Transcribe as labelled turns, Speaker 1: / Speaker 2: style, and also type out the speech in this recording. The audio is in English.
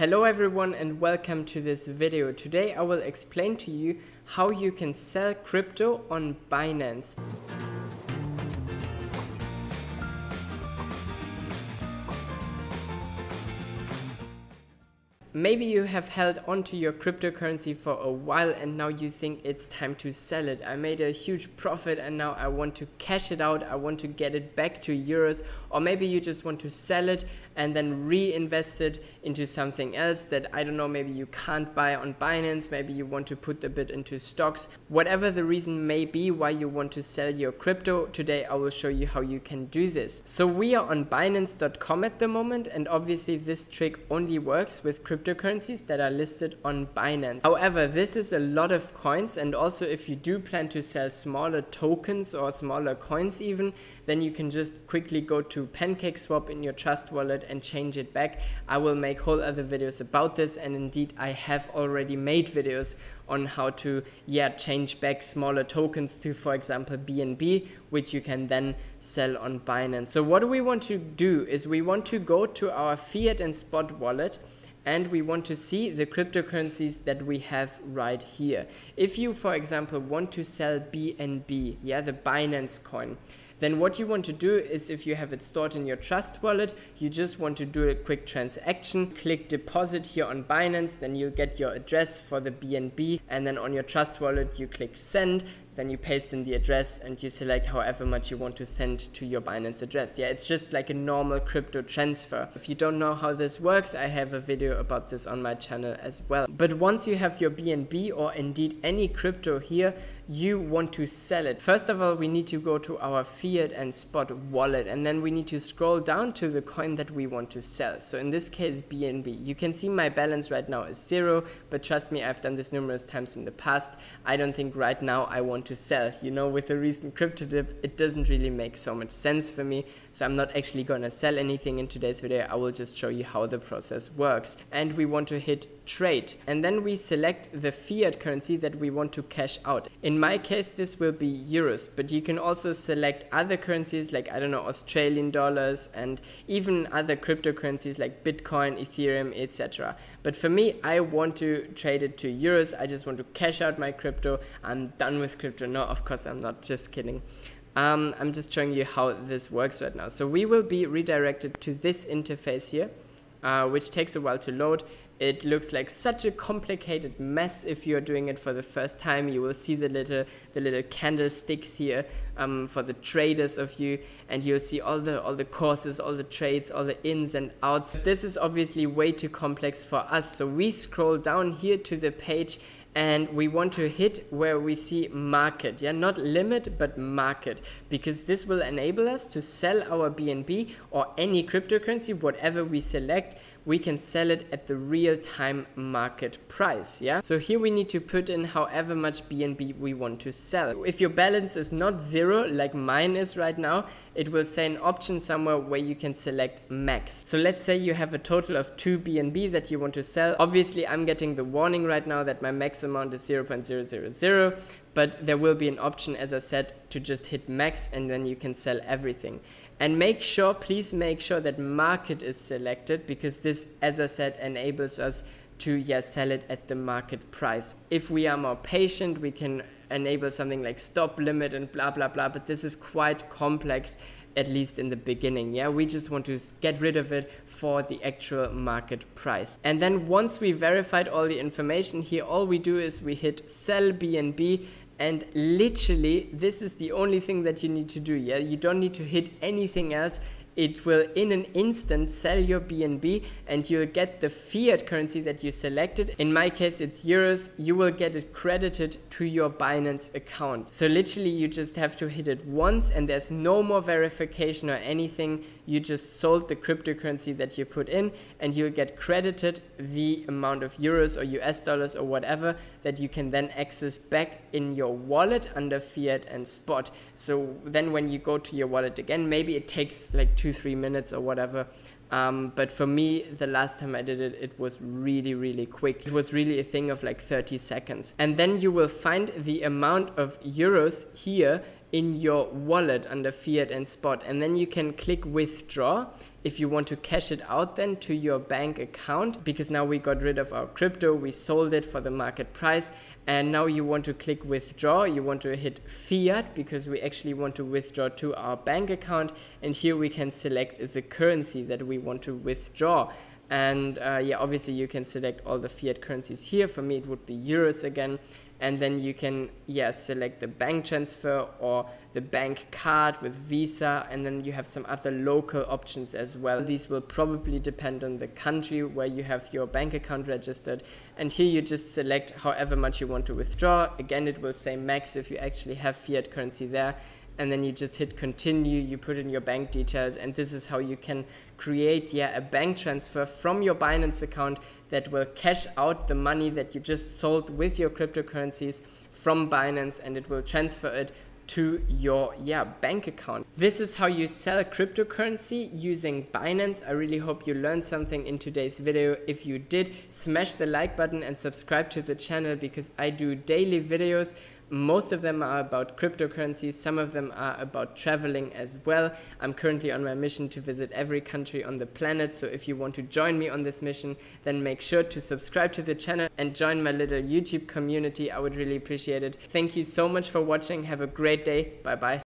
Speaker 1: Hello everyone and welcome to this video. Today I will explain to you how you can sell crypto on Binance. Maybe you have held onto your cryptocurrency for a while and now you think it's time to sell it. I made a huge profit and now I want to cash it out. I want to get it back to euros, or maybe you just want to sell it and then reinvest it into something else that, I don't know, maybe you can't buy on Binance. Maybe you want to put a bit into stocks. Whatever the reason may be why you want to sell your crypto, today I will show you how you can do this. So we are on Binance.com at the moment, and obviously this trick only works with cryptocurrencies that are listed on Binance. However, this is a lot of coins, and also if you do plan to sell smaller tokens or smaller coins even, then you can just quickly go to PancakeSwap in your Trustwallet and change it back. I will make whole other videos about this, and indeed I have already made videos on how to change back smaller tokens to, for example, BNB, which you can then sell on Binance. So what we want to do is we want to go to our fiat and spot wallet, and we want to see the cryptocurrencies that we have right here. If you, for example, want to sell BNB, the Binance coin, then what you want to do is, if you have it stored in your Trust wallet, you just want to do a quick transaction, click deposit here on Binance, then you'll get your address for the BNB, and then on your Trust wallet you click send, then you paste in the address and you select however much you want to send to your Binance address. It's just like a normal crypto transfer. If you don't know how this works, I have a video about this on my channel as well. But once you have your BNB or indeed any crypto here, you want to sell it. First of all, we need to go to our fiat and spot wallet, and then we need to scroll down to the coin that we want to sell. So in this case, BNB. You can see my balance right now is 0, but trust me, I've done this numerous times in the past. I don't think right now I want to sell. With the recent crypto dip, it doesn't really make so much sense for me. So I'm not actually gonna sell anything in today's video. I will just show you how the process works. And we want to hit trade, and then we select the fiat currency that we want to cash out. In my case, this will be euros, but you can also select other currencies like, I don't know, Australian dollars, and even other cryptocurrencies like Bitcoin, Ethereum, etc. But for me, I want to trade it to euros. I just want to cash out my crypto. I'm done with crypto. No, of course I'm not, just kidding. I'm just showing you how this works right now. So we will be redirected to this interface here, which takes a while to load. It looks like such a complicated mess if you're doing it for the first time. You will see the little candlesticks here for the traders of you, and you'll see all the courses, all the trades, all the ins and outs. This is obviously way too complex for us, so we scroll down here to the page and we want to hit where we see market, not limit but market, because this will enable us to sell our BNB or any cryptocurrency, whatever we select. We can sell it at the real-time market price, So here we need to put in however much BNB we want to sell. If your balance is not 0, like mine is right now, it will say an option somewhere where you can select max. So let's say you have a total of 2 BNB that you want to sell. Obviously, I'm getting the warning right now that my max amount is 0.000, but there will be an option, as I said, to just hit max, and then you can sell everything. And please make sure that market is selected, because this, as I said, enables us to sell it at the market price. If we are more patient, we can enable something like stop limit and blah blah blah, but this is quite complex, at least in the beginning. We just want to get rid of it for the actual market price. And then once we verified all the information here, all we do is we hit sell BNB. And literally, this is the only thing that you need to do, You don't need to hit anything else. It will in an instant sell your BNB, and you'll get the fiat currency that you selected. In my case, it's euros. You will get it credited to your Binance account. So literally, you just have to hit it once, and there's no more verification or anything. You just sold the cryptocurrency that you put in, and you'll get credited the amount of euros or US dollars or whatever that you can then access back in your wallet under fiat and spot. So then when you go to your wallet again, maybe it takes like 2-3 minutes or whatever, But for me, the last time I did it, it was really, really quick. It was really a thing of like 30 seconds. And then you will find the amount of euros here in your wallet under fiat and spot, and then you can click withdraw if you want to cash it out then to your bank account, because now we got rid of our crypto, we sold it for the market price, and now you want to click withdraw. You want to hit fiat because we actually want to withdraw to our bank account, and here we can select the currency that we want to withdraw. And yeah, obviously you can select all the fiat currencies here. For me it would be euros again, and then you can select the bank transfer or the bank card with Visa, and then you have some other local options as well. These will probably depend on the country where you have your bank account registered, and here you just select however much you want to withdraw. Again, it will say max if you actually have fiat currency there, and then you just hit continue, you put in your bank details, and this is how you can create a bank transfer from your Binance account that will cash out the money that you just sold with your cryptocurrencies from Binance, and it will transfer it to your bank account. This is how you sell cryptocurrency using Binance. I really hope you learned something in today's video. If you did, smash the like button and subscribe to the channel, because I do daily videos. Most of them are about cryptocurrencies, some of them are about traveling as well. I'm currently on my mission to visit every country on the planet, so if you want to join me on this mission, then make sure to subscribe to the channel and join my little YouTube community. I would really appreciate it. Thank you so much for watching. Have a great day. Bye bye.